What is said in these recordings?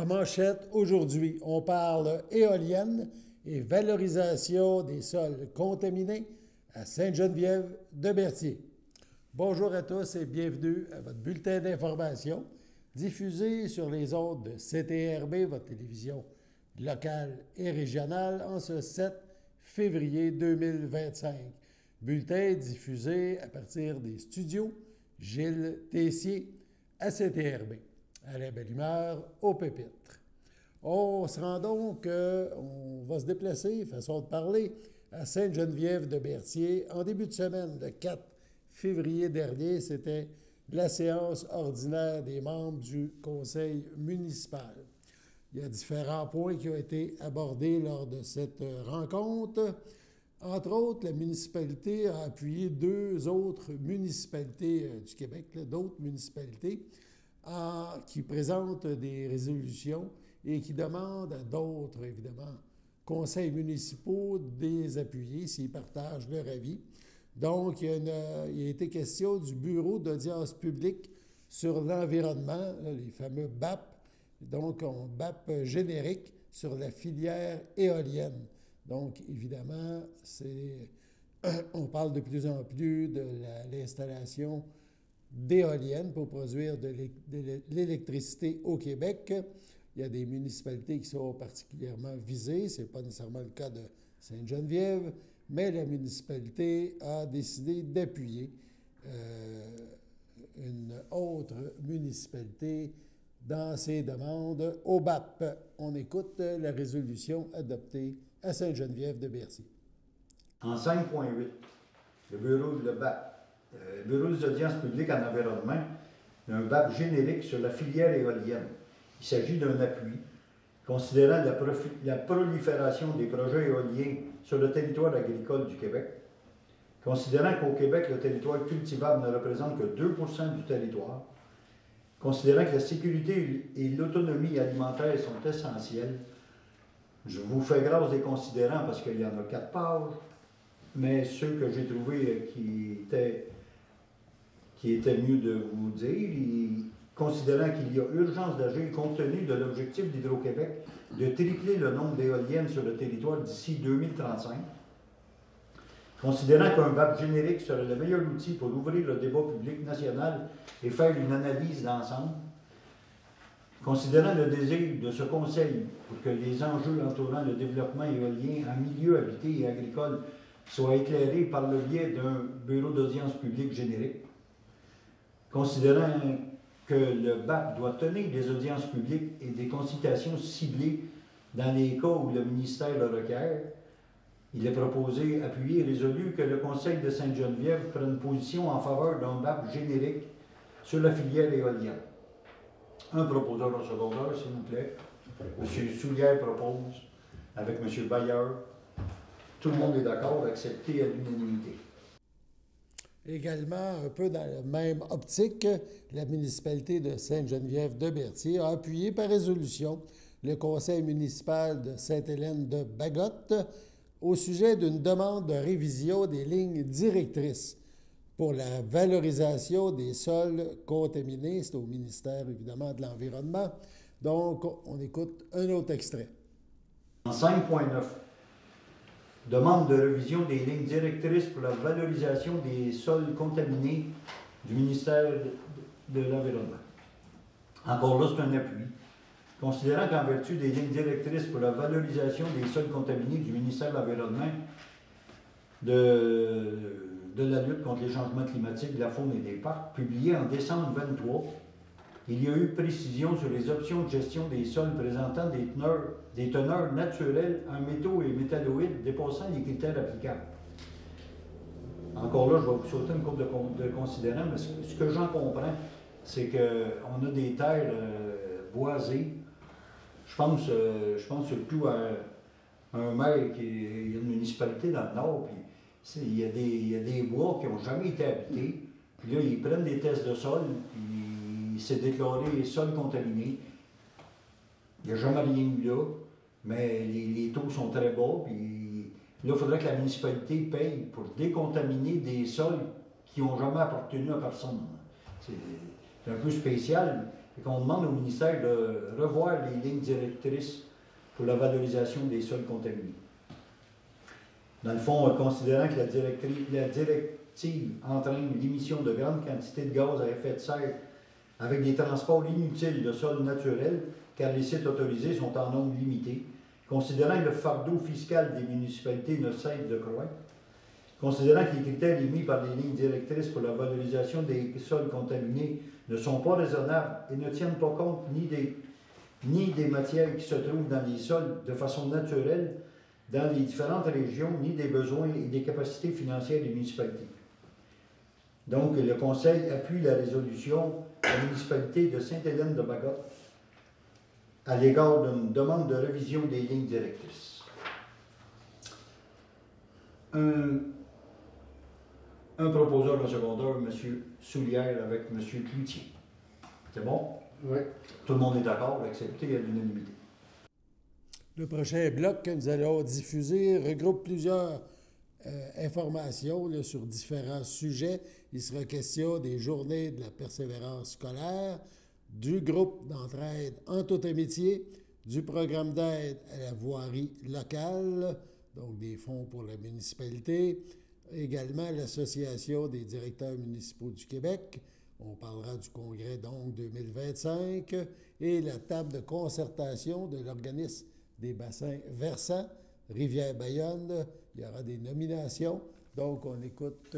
En manchette, aujourd'hui, on parle éolienne et valorisation des sols contaminés à Sainte-Geneviève-de-Berthier. Bonjour à tous et bienvenue à votre bulletin d'information diffusé sur les ondes de CTRB, votre télévision locale et régionale, en ce 7 février 2025. Bulletin diffusé à partir des studios Gilles Tessier à CTRB. À la belle humeur, au pépitre. On se rend donc, on va se déplacer, façon de parler, à Sainte-Geneviève-de-Berthier en début de semaine, le 4 février dernier. C'était la séance ordinaire des membres du conseil municipal. Il y a différents points qui ont été abordés lors de cette rencontre. Entre autres, la municipalité a appuyé deux autres municipalités du Québec, d'autres municipalités, qui présentent des résolutions et qui demandent à d'autres, évidemment, conseils municipaux de les appuyer s'ils partagent leur avis. Donc, il a été question du bureau d'audience publique sur l'environnement, les fameux BAP, donc un BAP générique sur la filière éolienne. Donc, évidemment, on parle de plus en plus de l'installation d'éoliennes pour produire de l'électricité au Québec. Il y a des municipalités qui sont particulièrement visées. Ce n'est pas nécessairement le cas de Sainte-Geneviève, mais la municipalité a décidé d'appuyer une autre municipalité dans ses demandes au BAP. On écoute la résolution adoptée à Sainte-Geneviève-de-Berthier. En 5.8, le bureau de BAP, Bureau des audiences publiques en environnement, un BAP générique sur la filière éolienne. Il s'agit d'un appui considérant la prolifération des projets éoliens sur le territoire agricole du Québec, considérant qu'au Québec, le territoire cultivable ne représente que 2% du territoire, considérant que la sécurité et l'autonomie alimentaire sont essentielles. Je vous fais grâce des considérants parce qu'il y en a 4 pages, mais ceux que j'ai trouvés qui était mieux de vous dire, considérant qu'il y a urgence d'agir compte tenu de l'objectif d'Hydro-Québec de tripler le nombre d'éoliennes sur le territoire d'ici 2035, considérant qu'un BAP générique serait le meilleur outil pour ouvrir le débat public national et faire une analyse d'ensemble, considérant le désir de ce Conseil pour que les enjeux entourant le développement éolien en milieu habité et agricole soient éclairés par le biais d'un bureau d'audience publique générique, considérant que le BAP doit tenir des audiences publiques et des consultations ciblées dans les cas où le ministère le requiert, il est proposé, appuyé et résolu que le Conseil de Sainte-Geneviève prenne position en faveur d'un BAP générique sur la filière éolienne. Un proposeur en secondaire, s'il vous plaît. M. Soulière propose, avec M. Bayeur. Tout le monde est d'accord, accepté à l'unanimité. Également, un peu dans la même optique, la municipalité de Sainte-Geneviève-de-Berthier a appuyé par résolution le conseil municipal de Sainte-Hélène-de-Bagotte au sujet d'une demande de révision des lignes directrices pour la valorisation des sols contaminés. C'est au ministère, évidemment, de l'Environnement. Donc, on écoute un autre extrait. En 5.9, demande de révision des lignes directrices pour la valorisation des sols contaminés du ministère de l'Environnement. Encore là, c'est un appui. Considérant qu'en vertu des lignes directrices pour la valorisation des sols contaminés du ministère de l'Environnement, de la lutte contre les changements climatiques, de la faune et des parcs, publié en décembre 23, il y a eu précision sur les options de gestion des sols présentant des teneurs naturelles en métaux et métalloïdes dépassant les critères applicables. Encore là, je vais vous sauter une couple de considérants, mais ce que j'en comprends, c'est qu'on a des terres boisées. Je pense surtout à un maire il y a une municipalité dans le nord, puis il y a des bois qui n'ont jamais été habités. Puis là, ils prennent des tests de sol, puis c'est déclaré sol contaminé. Il n'y a jamais rien eu là, mais les taux sont très bas. Puis là, il faudrait que la municipalité paye pour décontaminer des sols qui n'ont jamais appartenu à personne. C'est un peu spécial. et qu'on demande au ministère de revoir les lignes directrices pour la valorisation des sols contaminés. Dans le fond, considérant que la directive entraîne l'émission de grandes quantités de gaz à effet de serre avec des transports inutiles de sols naturels, car les sites autorisés sont en nombre limité, considérant que le fardeau fiscal des municipalités ne cesse de croître, considérant que les critères émis par les lignes directrices pour la valorisation des sols contaminés ne sont pas raisonnables et ne tiennent pas compte ni des matières qui se trouvent dans les sols de façon naturelle dans les différentes régions, ni des besoins et des capacités financières des municipalités. Donc, le Conseil appuie la résolution de la municipalité de Sainte-Hélène-de-Bagotte à l'égard d'une demande de révision des lignes directrices. Un proposeur de secondaire, M. Soulière, avec M. Cloutier. C'est bon? Oui. Tout le monde est d'accord, accepté à l'unanimité. Le prochain bloc que nous allons diffuser regroupe plusieurs informations là, sur différents sujets. Il sera question des journées de la persévérance scolaire, du groupe d'entraide en toute amitié, du programme d'aide à la voirie locale, donc des fonds pour la municipalité, également l'Association des directeurs municipaux du Québec. On parlera du congrès donc 2025 et la table de concertation de l'organisme des bassins versants, Rivière-Bayonne. Il y aura des nominations. Donc, on écoute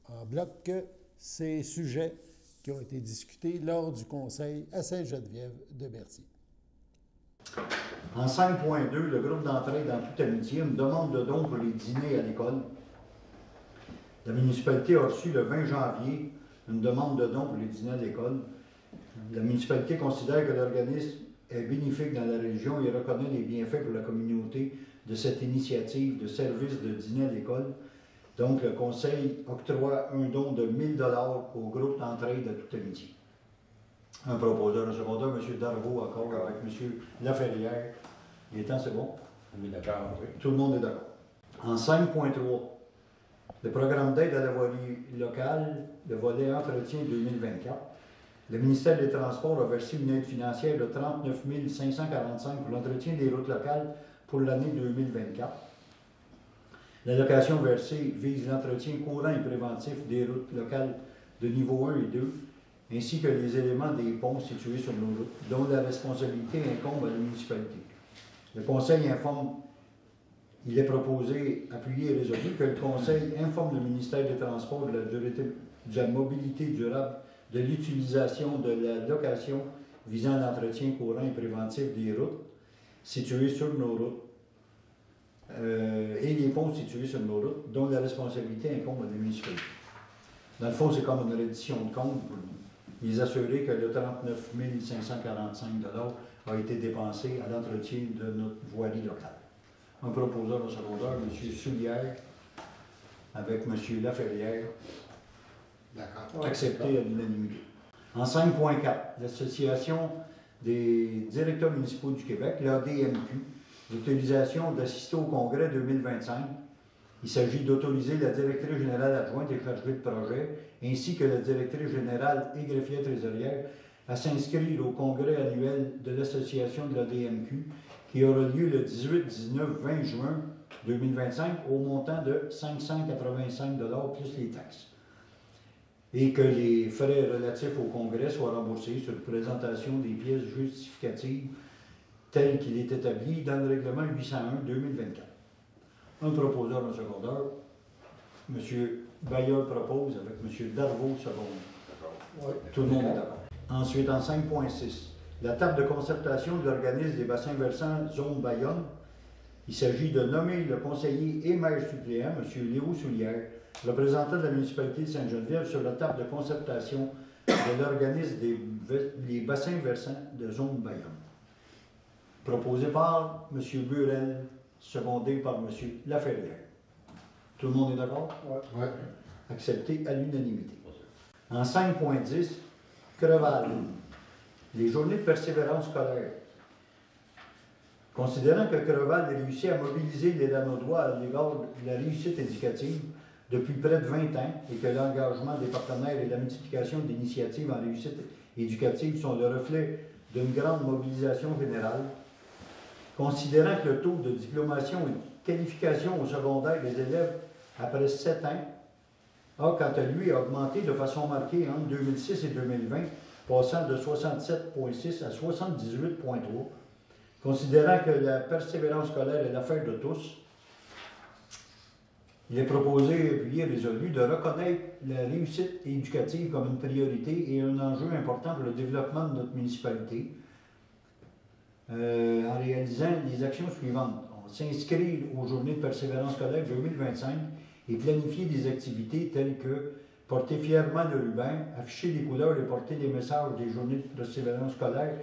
en bloc ces sujets qui ont été discutés lors du conseil à Sainte-Geneviève de Berthier. En 5.2, le groupe d'entraide en toute amitié, une demande de dons pour les dîners à l'école. La municipalité a reçu le 20 janvier une demande de dons pour les dîners à l'école. La municipalité considère que l'organisme est bénéfique dans la région et reconnaît les bienfaits pour la communauté de cette initiative de service de dîner à l'école. Donc, le Conseil octroie un don de 1 000 $ au groupe d'entraide à toute amitié. Un proposeur, un secondaire, M. Darvaux, encore avec M. Laferrière. Les temps, c'est bon? Oui, d'accord, oui. Tout le monde est d'accord. En 5.3, le programme d'aide à la voirie locale, le volet entretien 2024, le ministère des Transports a versé une aide financière de 39 545 pour l'entretien des routes locales pour l'année 2024. L'allocation versée vise l'entretien courant et préventif des routes locales de niveau 1 et 2, ainsi que les éléments des ponts situés sur nos routes, dont la responsabilité incombe à la municipalité. Le Conseil informe, il est proposé, appuyé et résolu, que le Conseil informe le ministère des Transports de la mobilité durable de l'utilisation de la location visant l'entretien courant et préventif des routes situées sur nos routes et les ponts situés sur nos routes, dont la responsabilité incombe à la municipalité. Dans le fond, c'est comme une reddition de compte pour les assurer que le 39 545 $ a été dépensé à l'entretien de notre voirie locale. Un proposeur au secondaire, M. Soulière, avec M. Laferrière. D'accord. Accepté à l'unanimité. En 5.4, l'Association des directeurs municipaux du Québec, l'ADMQ, l'autorisation d'assister au congrès 2025. Il s'agit d'autoriser la directrice générale adjointe et chargée de projet, ainsi que la directrice générale et greffière trésorière, à s'inscrire au congrès annuel de l'Association de l'ADMQ, qui aura lieu le 18, 19, 20 juin 2025, au montant de 585 $ plus les taxes. Et que les frais relatifs au congrès soient remboursés sur présentation des pièces justificatives tel qu'il est établi dans le règlement 801-2024. Un proposeur en secondaire, M. Bayeul propose avec M. Darvaux secondaire. Oui. Tout le monde est d'accord. Ensuite, en 5.6, la table de concertation de l'organisme des bassins versants Zone Bayonne. Il s'agit de nommer le conseiller et maire suppléant, M. Léo Soulière, représentant de la municipalité de Sainte-Geneviève, sur la table de concertation de l'organisme des bassins versants de Zone Bayonne. Proposé par M. Burel, secondé par M. Laferrière. Tout le monde est d'accord? Oui. Ouais. Accepté à l'unanimité. En 5.10, Creval, les journées de persévérance scolaire. Considérant que Creval a réussi à mobiliser les Lanaudois à l'égard de la réussite éducative, depuis près de 20 ans et que l'engagement des partenaires et la multiplication d'initiatives en réussite éducative sont le reflet d'une grande mobilisation générale, considérant que le taux de diplomation et de qualification au secondaire des élèves après 7 ans a, quant à lui, augmenté de façon marquée entre 2006 et 2020, passant de 67,6 à 78,3, considérant que la persévérance scolaire est l'affaire de tous, il est proposé, puis résolu, de reconnaître la réussite éducative comme une priorité et un enjeu important pour le développement de notre municipalité, en réalisant les actions suivantes. On s'inscrit aux journées de persévérance scolaire 2025 et planifier des activités telles que porter fièrement le ruban, afficher les couleurs et porter les messages des journées de persévérance scolaire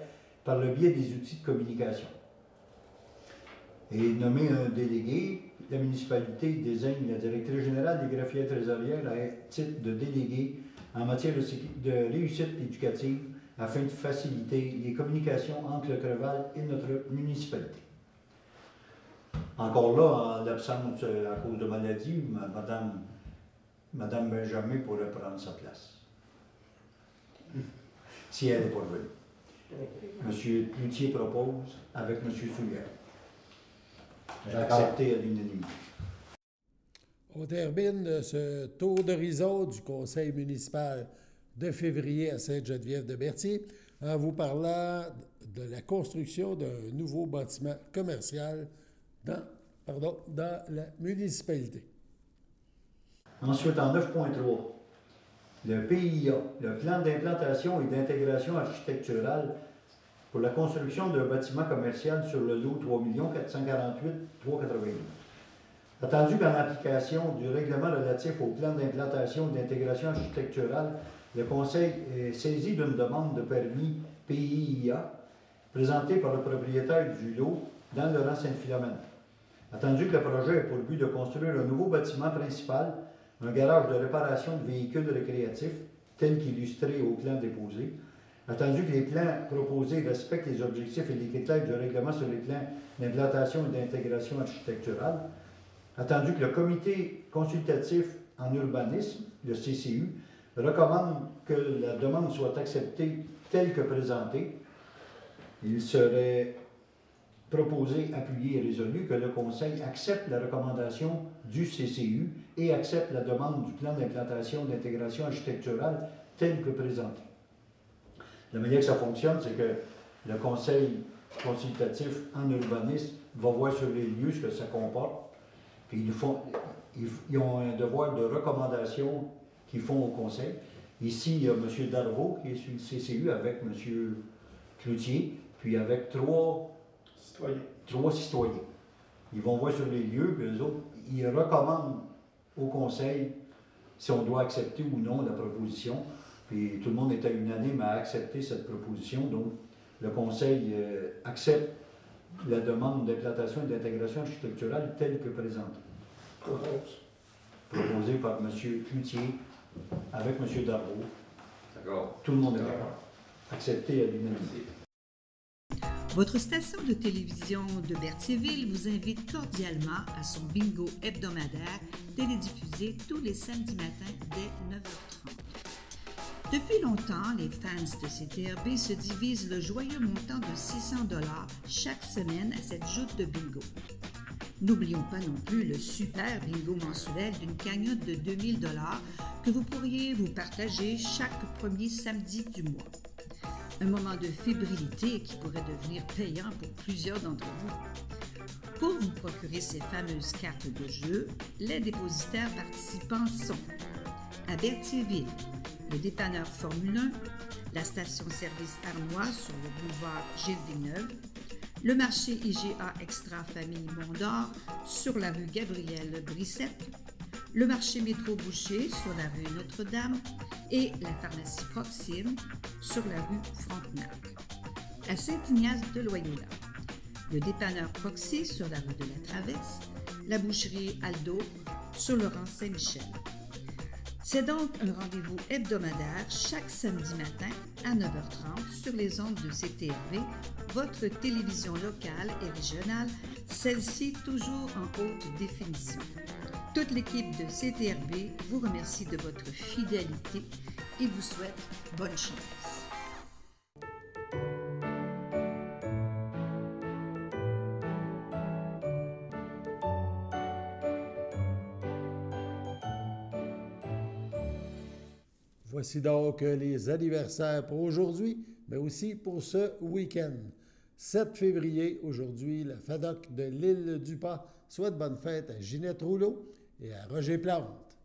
par le biais des outils de communication. Et nommer un délégué, la municipalité désigne la directrice générale des greffiers trésorières à titre de délégué en matière de réussite éducative afin de faciliter les communications entre le Creval et notre municipalité. Encore là, en l'absence à cause de maladie, Madame Benjamin pourrait prendre sa place. Si elle n'est pas venue. M. Cloutier propose avec M. Soulière. Accepté à l'unanimité. On termine ce tour d'horizon du conseil municipal de février à Sainte-Geneviève-de-Berthier en vous parlant de la construction d'un nouveau bâtiment commercial dans la municipalité. Ensuite, en 9.3, le PIA, le plan d'implantation et d'intégration architecturale pour la construction d'un bâtiment commercial sur le lot 3 448 392. Attendu qu'en application du règlement relatif au plan d'implantation et d'intégration architecturale, le Conseil est saisi d'une demande de permis PIA présentée par le propriétaire du lot dans le rang Sainte-Philomène. Attendu que le projet a pour but de construire un nouveau bâtiment principal, un garage de réparation de véhicules récréatifs, tel qu'illustré au plan déposé, attendu que les plans proposés respectent les objectifs et les critères du règlement sur les plans d'implantation et d'intégration architecturale, attendu que le comité consultatif en urbanisme, le CCU, recommande que la demande soit acceptée telle que présentée, il serait proposé, appuyé et résolu que le Conseil accepte la recommandation du CCU et accepte la demande du plan d'implantation et d'intégration architecturale telle que présentée. La manière que ça fonctionne, c'est que le Conseil consultatif en urbanisme va voir sur les lieux ce que ça comporte, puis ils ont un devoir de recommandation qu'ils font au Conseil. Ici, il y a M. Darvaux qui est sur le CCU avec M. Cloutier, puis avec trois citoyens. Ils vont voir sur les lieux, puis eux autres, ils recommandent au Conseil si on doit accepter ou non la proposition. Puis tout le monde était unanime à accepter cette proposition. Donc, le Conseil accepte la demande d'implantation et d'intégration architecturale telle que présentée. Proposée par M. Cloutier avec M. Darvaux. D'accord. Tout le monde est d'accord. Accepté à l'unanimité. Votre station de télévision de Berthierville vous invite cordialement à son bingo hebdomadaire télédiffusé tous les samedis matins dès 9h30. Depuis longtemps, les fans de CTRB se divisent le joyeux montant de 600 $ chaque semaine à cette joute de bingo. N'oublions pas non plus le super bingo mensuel d'une cagnotte de 2000 $ que vous pourriez vous partager chaque premier samedi du mois. Un moment de fébrilité qui pourrait devenir payant pour plusieurs d'entre vous. Pour vous procurer ces fameuses cartes de jeu, les dépositaires participants sont à Berthierville, le dépanneur Formule 1, la station-service Arnois sur le boulevard Gilles-Villeneuve, le marché IGA Extra Famille Mont-d'Or sur la rue Gabriel-Brissette, le marché Métro Boucher sur la rue Notre-Dame et la pharmacie Proxime sur la rue Frontenac. À Saint-Ignace de Loyola, le dépanneur Proxy sur la rue de la Traverse, la boucherie Aldo sur le rang Saint-Michel. C'est donc un rendez-vous hebdomadaire chaque samedi matin à 9h30 sur les ondes de CTRB, votre télévision locale et régionale, celle-ci toujours en haute définition. Toute l'équipe de CTRB vous remercie de votre fidélité et vous souhaite bonne chance. Voici donc les anniversaires pour aujourd'hui, mais aussi pour ce week-end. 7 février, aujourd'hui, la FADOC de l'île du Pas souhaite bonne fête à Ginette Rouleau et à Roger Plante.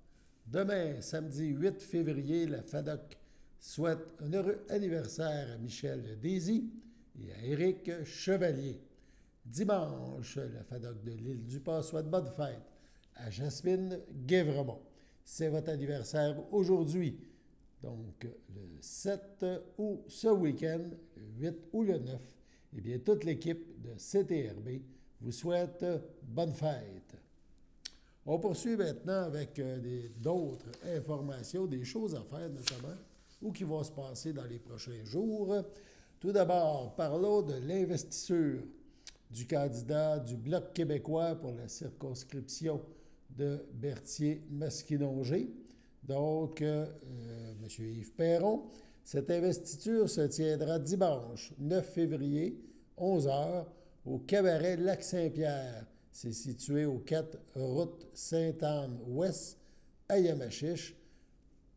Demain, samedi 8 février, la FADOC souhaite un heureux anniversaire à Michel Désy et à Éric Chevalier. Dimanche, la FADOC de l'île du Pas souhaite bonne fête à Jasmine Guévremont. C'est votre anniversaire aujourd'hui. Donc, le 7 août, ce week-end, le 8 ou le 9, eh bien, toute l'équipe de CTRB vous souhaite bonne fête. On poursuit maintenant avec d'autres informations, des choses à faire notamment, ou qui vont se passer dans les prochains jours. Tout d'abord, parlons de l'investiture du candidat du Bloc québécois pour la circonscription de Berthier-Masquinongé. Donc, M. Yves Perron. Cette investiture se tiendra dimanche 9 février, 11h, au cabaret Lac-Saint-Pierre. C'est situé au 4 route Sainte-Anne-Ouest, à Yamachiche.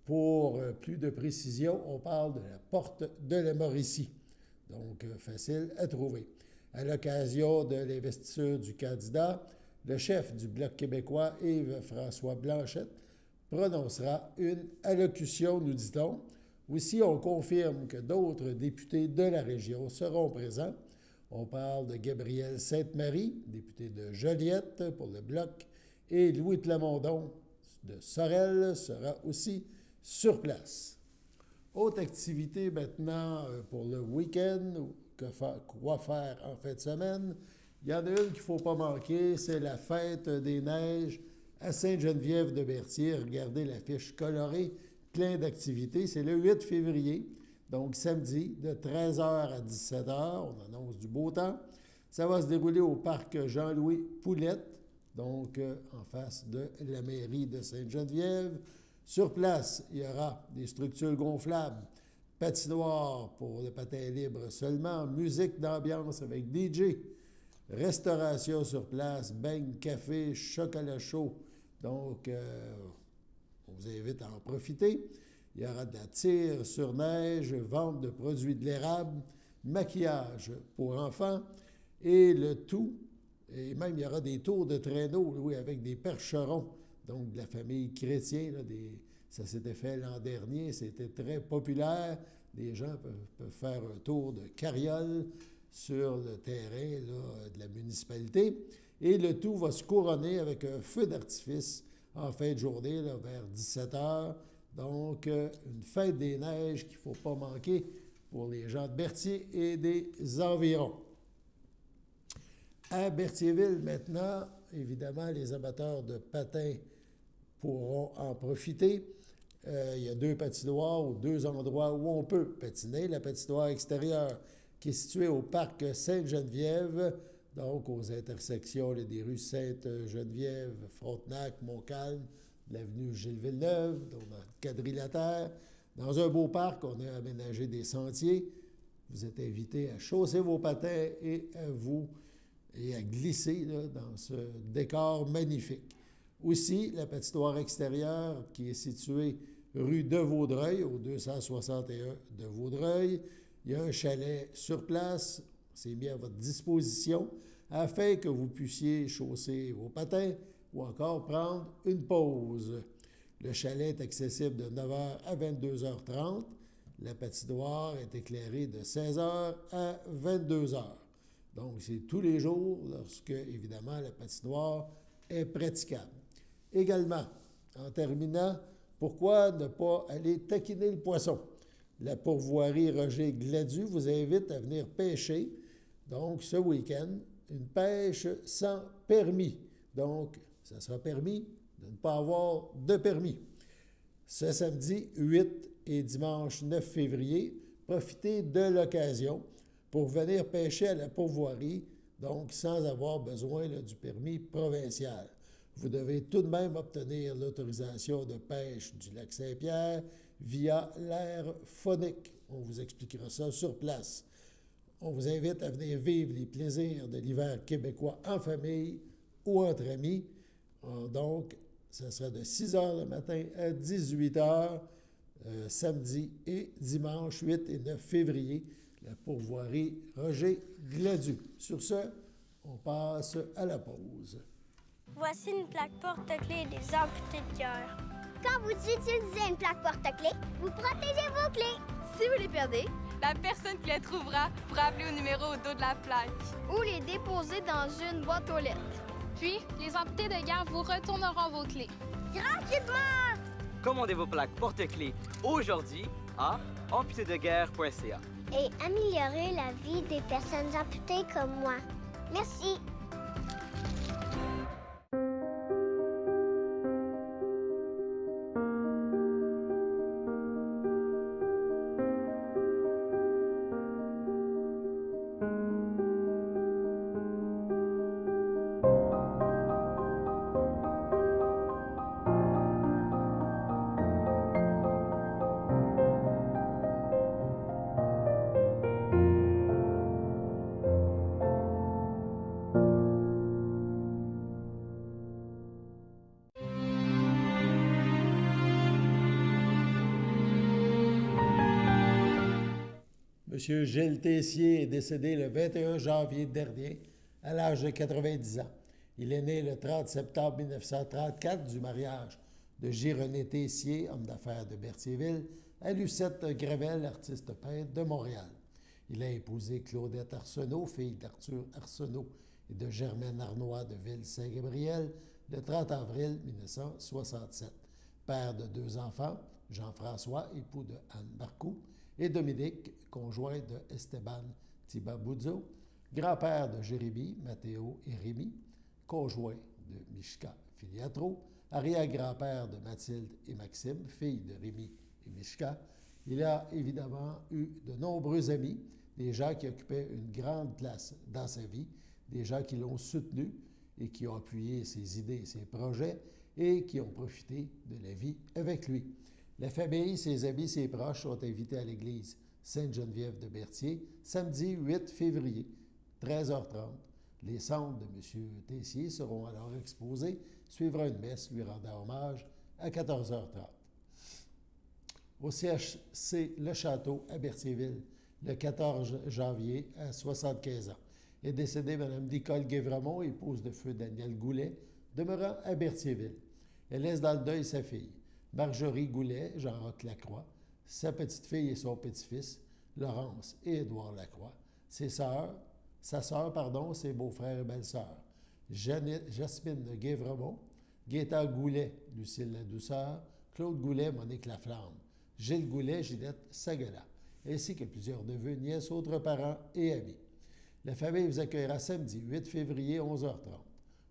Pour plus de précision, on parle de la porte de la Mauricie. Donc, facile à trouver. À l'occasion de l'investiture du candidat, le chef du Bloc québécois, Yves-François Blanchette, prononcera une allocution, nous dit-on. Aussi, on confirme que d'autres députés de la région seront présents. On parle de Gabriel Sainte-Marie, député de Joliette pour le Bloc, et Louis Plamondon de Sorel sera aussi sur place. Autre activité maintenant pour le week-end, quoi faire en fin de semaine. Il y en a une qu'il ne faut pas manquer, c'est la fête des neiges à Sainte-Geneviève-de-Berthier. Regardez l'affiche colorée, plein d'activités. C'est le 8 février, donc samedi, de 13h à 17h. On annonce du beau temps. Ça va se dérouler au parc Jean-Louis Poulette, donc en face de la mairie de Sainte-Geneviève. Sur place, il y aura des structures gonflables, patinoire pour le patin libre seulement, musique d'ambiance avec DJ, restauration sur place, beignes, café, chocolat chaud. Donc, on vous invite à en profiter. Il y aura de la tire sur neige, vente de produits de l'érable, maquillage pour enfants et le tout. Et même, il y aura des tours de traîneau, oui, avec des percherons, donc de la famille chrétienne. Ça s'était fait l'an dernier, c'était très populaire. Les gens peuvent faire un tour de carriole sur le terrain là, de la municipalité. Et le tout va se couronner avec un feu d'artifice en fin de journée, là, vers 17h. Donc, une fête des neiges qu'il ne faut pas manquer pour les gens de Berthier et des environs. À Berthierville, maintenant, évidemment, les amateurs de patins pourront en profiter. Il y a 2 patinoires ou 2 endroits où on peut patiner. La patinoire extérieure qui est située au parc Sainte-Geneviève, donc aux intersections des rues Sainte-Geneviève, Frontenac, Montcalm, l'avenue Gilles-Villeneuve, donc dans le quadrilatère. Dans un beau parc, on a aménagé des sentiers. Vous êtes invités à chausser vos patins et à glisser là, dans ce décor magnifique. Aussi, la patinoire extérieure qui est située rue de Vaudreuil, au 261 de Vaudreuil. Il y a un chalet sur place, c'est mis à votre disposition, afin que vous puissiez chausser vos patins ou encore prendre une pause. Le chalet est accessible de 9h à 22h30. La patinoire est éclairée de 16h à 22h. Donc, c'est tous les jours lorsque, évidemment, la patinoire est praticable. Également, en terminant, pourquoi ne pas aller taquiner le poisson? La pourvoirie Roger Gladu vous invite à venir pêcher, donc ce week-end, une pêche sans permis. Donc, ça sera permis de ne pas avoir de permis. Ce samedi 8 et dimanche 9 février, profitez de l'occasion pour venir pêcher à la pourvoirie, donc sans avoir besoin là, du permis provincial. Vous devez tout de même obtenir l'autorisation de pêche du lac Saint-Pierre via l'air phonique. On vous expliquera ça sur place. On vous invite à venir vivre les plaisirs de l'hiver québécois en famille ou entre amis. Donc, ça sera de 6 h le matin à 18 h, samedi et dimanche 8 et 9 février, la pourvoirie Roger Gladu. Sur ce, on passe à la pause. Voici une plaque porte-clés des amputés de cœur. Quand vous utilisez une plaque porte-clés, vous protégez vos clés. Si vous les perdez, la personne qui les trouvera pourra appeler au numéro au dos de la plaque. Ou les déposer dans une boîte aux lettres. Puis, les amputés de guerre vous retourneront vos clés. Gratuitement! Commandez vos plaques porte-clés aujourd'hui à amputédeguerre.ca. Et améliorer la vie des personnes amputées comme moi. Merci. M. Gilles Tessier est décédé le 21 janvier dernier à l'âge de 90 ans. Il est né le 30 septembre 1934 du mariage de J-René Tessier, homme d'affaires de Berthierville, à Lucette Gravel, artiste peintre de Montréal. Il a épousé Claudette Arsenault, fille d'Arthur Arsenault et de Germaine Arnois de Ville-Saint-Gabriel, le 30 avril 1967. Père de 2 enfants, Jean-François, époux de Anne Barcou, et Dominique, conjoint de Esteban Tibabuzzo, grand-père de Jérémy, Mathéo et Rémy, conjoint de Mishka Filiatro, arrière-grand-père de Mathilde et Maxime, fille de Rémy et Mishka. Il a évidemment eu de nombreux amis, des gens qui occupaient une grande place dans sa vie, des gens qui l'ont soutenu et qui ont appuyé ses idées et ses projets et qui ont profité de la vie avec lui. La famille, ses amis, ses proches sont invités à l'église Sainte-Geneviève de Berthier, samedi 8 février, 13h30. Les cendres de M. Tessier seront alors exposées. Suivra une messe lui rendant hommage à 14h30. Au CHC Le Château à Berthierville, le 14 janvier, à 75 ans, est décédée Mme Nicole Guévremont, épouse de feu Daniel Goulet, demeurant à Berthierville. Elle laisse dans le deuil sa fille, Marjorie Goulet, Jean-Roch Lacroix, sa petite-fille et son petit-fils, Laurence et Édouard Lacroix, sa sœur, ses beaux-frères et belles-sœurs, Jasmine Guévremont, Gaétan Goulet, Lucille Ladouceur, Claude Goulet, Monique Laflamme, Gilles Goulet, Ginette Sagala, ainsi que plusieurs neveux, nièces, autres parents et amis. La famille vous accueillera samedi 8 février, 11h30,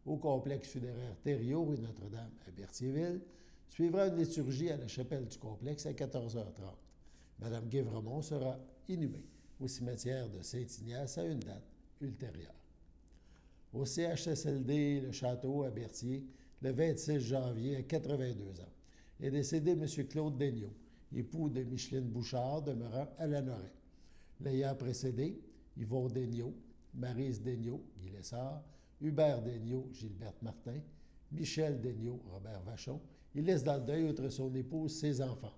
au complexe funéraire Thériault, rue Notre-Dame à Berthierville. Suivra une liturgie à la chapelle du complexe à 14h30. Mme Guévremont sera inhumée au cimetière de Saint-Ignace à une date ultérieure. Au CHSLD Le Château à Berthier, le 26 janvier à 82 ans, est décédé M. Claude Daigneault, époux de Micheline Bouchard, demeurant à Lanoret. L'ayant précédé, Yvon Daigneault, Maryse Daigneault, Guy Lessard, Hubert Daigneault, Gilberte Martin, Michel Daigneault, Robert Vachon. Il laisse dans le deuil, outre son épouse, ses enfants.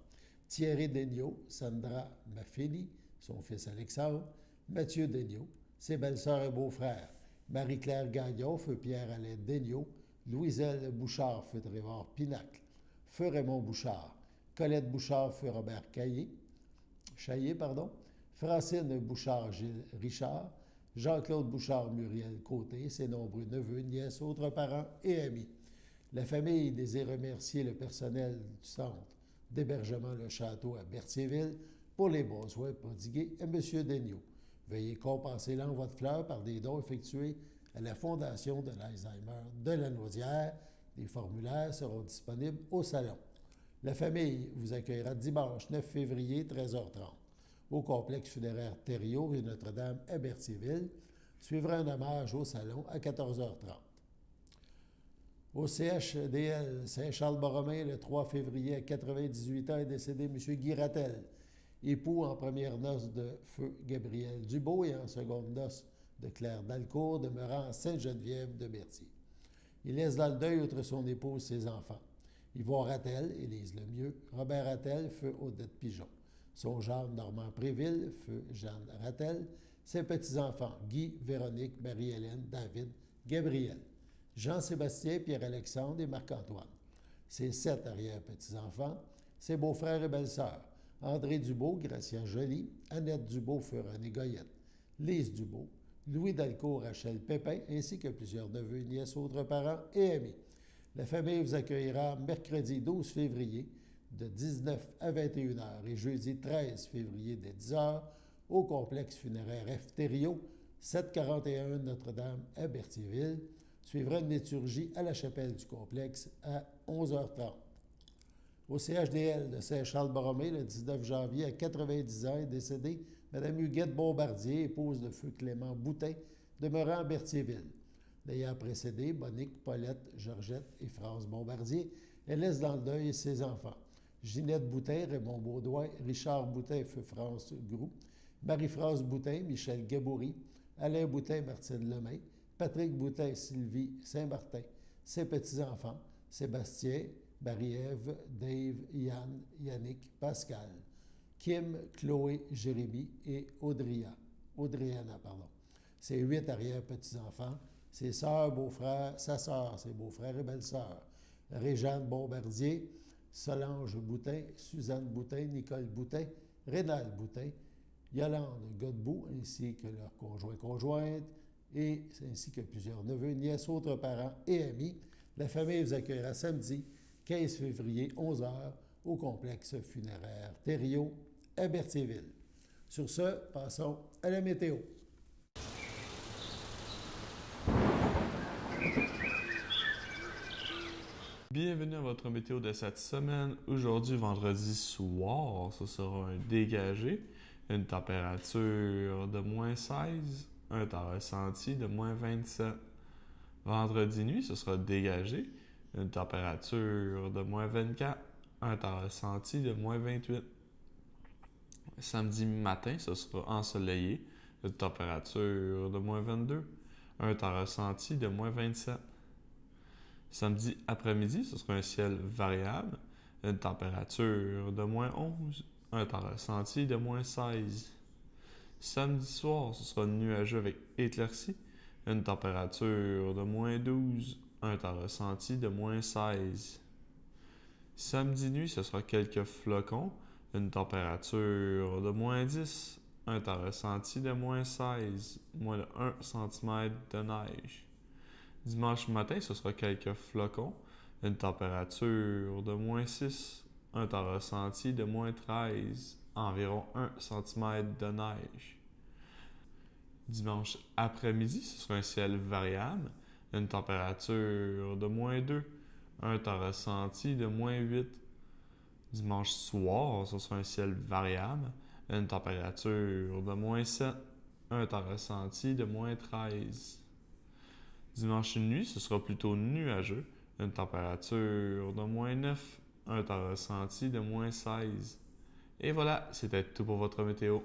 Thierry Daigneault, Sandra Maffini, son fils Alexandre, Mathieu Daigneault, ses belles-sœurs et beaux-frères, Marie-Claire Gagnon, feu Pierre-Alain Daigneault, Louiselle Bouchard, feu Trévor Pinacle, feu Raymond Bouchard, Colette Bouchard, feu Robert Chaillé, Francine Bouchard-Gilles Richard, Jean-Claude Bouchard-Muriel Côté, ses nombreux neveux, nièces, autres parents et amis. La famille désire remercier le personnel du centre d'hébergement Le Château à Berthierville pour les bons soins prodigués à M. Daigneault. Veuillez compenser l'envoi de fleurs par des dons effectués à la Fondation de l'Alzheimer de la Naudière. Des formulaires seront disponibles au salon. La famille vous accueillera dimanche 9 février, 13h30, au complexe funéraire Thériault, rue Notre-Dame à Berthierville. Suivra un hommage au salon à 14h30. Au CHDL Saint-Charles-Borromée, le 3 février, à 98 ans, est décédé M. Guy Rattel, époux en première noces de feu Gabriel Dubois et en seconde noces de Claire Dalcourt, demeurant à Sainte-Geneviève de Berthier. Il laisse dans le deuil, outre son épouse, ses enfants. Yvon Rattel, Élise Lemieux, Robert Rattel, feu Odette Pigeon. Son gendre Normand Préville, feu Jeanne Rattel. Ses petits-enfants Guy, Véronique, Marie-Hélène, David, Gabriel. Jean-Sébastien, Pierre-Alexandre et Marc-Antoine. Ses 7 arrière-petits-enfants, ses beaux-frères et belles-sœurs. André Dubois, Gracia Joly, Annette Dubois, feu René Goyette. Lise Dubois, Louis Dalcourt, Rachel Pépin, ainsi que plusieurs neveux, nièces, autres parents et amis. La famille vous accueillera mercredi 12 février de 19 à 21 h et jeudi 13 février dès 10 h au complexe funéraire F. Thériault, 741 Notre-Dame à Berthierville. Suivra une liturgie à la chapelle du complexe à 11h30. Au CHDL de Saint-Charles-Borromée, le 19 janvier, à 90 ans, est décédée Mme Huguette Bombardier, épouse de feu Clément Boutin, demeurant à Berthierville. L'ayant précédée, Monique, Paulette, Georgette et France Bombardier, elle laisse dans le deuil ses enfants. Ginette Boutin, Raymond Baudouin, Richard Boutin, feu France Groux, Marie-France Boutin, Michel Gaboury, Alain Boutin, Martine Lemain, Patrick Boutin, Sylvie Saint-Martin, ses petits-enfants, Sébastien, Marie-Ève, Dave, Yann, Yannick, Pascal, Kim, Chloé, Jérémy et Audriana. Ses 8 arrière-petits-enfants, ses sœurs, beaux-frères, sa sœur, ses beaux-frères et belles-sœurs, Réjeanne Bombardier, Solange Boutin, Suzanne Boutin, Nicole Boutin, Rénal Boutin, Yolande Godbout, ainsi que leurs conjoints-conjointes, et ainsi que plusieurs neveux, nièces, autres parents et amis. La famille vous accueillera samedi 15 février, 11 h, au complexe funéraire Thériault à Berthierville. Sur ce, passons à la météo. Bienvenue à votre météo de cette semaine. Aujourd'hui, vendredi soir, ce sera un dégagé, une température de moins 16, un temps ressenti de moins 27. Vendredi nuit, ce sera dégagé, une température de moins 24, un temps ressenti de moins 28. Samedi matin, ce sera ensoleillé, une température de moins 22, un temps ressenti de moins 27. Samedi après-midi, ce sera un ciel variable, une température de moins 11, un temps ressenti de moins 16. Samedi soir, ce sera nuageux avec éclaircies, une température de moins 12, un temps ressenti de moins 16. Samedi nuit, ce sera quelques flocons, une température de moins 10, un temps ressenti de moins 16, moins de 1 cm de neige. Dimanche matin, ce sera quelques flocons, une température de moins 6, un temps ressenti de moins 13, environ 1 cm de neige. Dimanche après-midi, ce sera un ciel variable, une température de moins 2, un temps ressenti de moins 8. Dimanche soir, ce sera un ciel variable, une température de moins 7, un temps ressenti de moins 13. Dimanche nuit, ce sera plutôt nuageux, une température de moins 9, un temps ressenti de moins 16. Et voilà, c'était tout pour votre météo.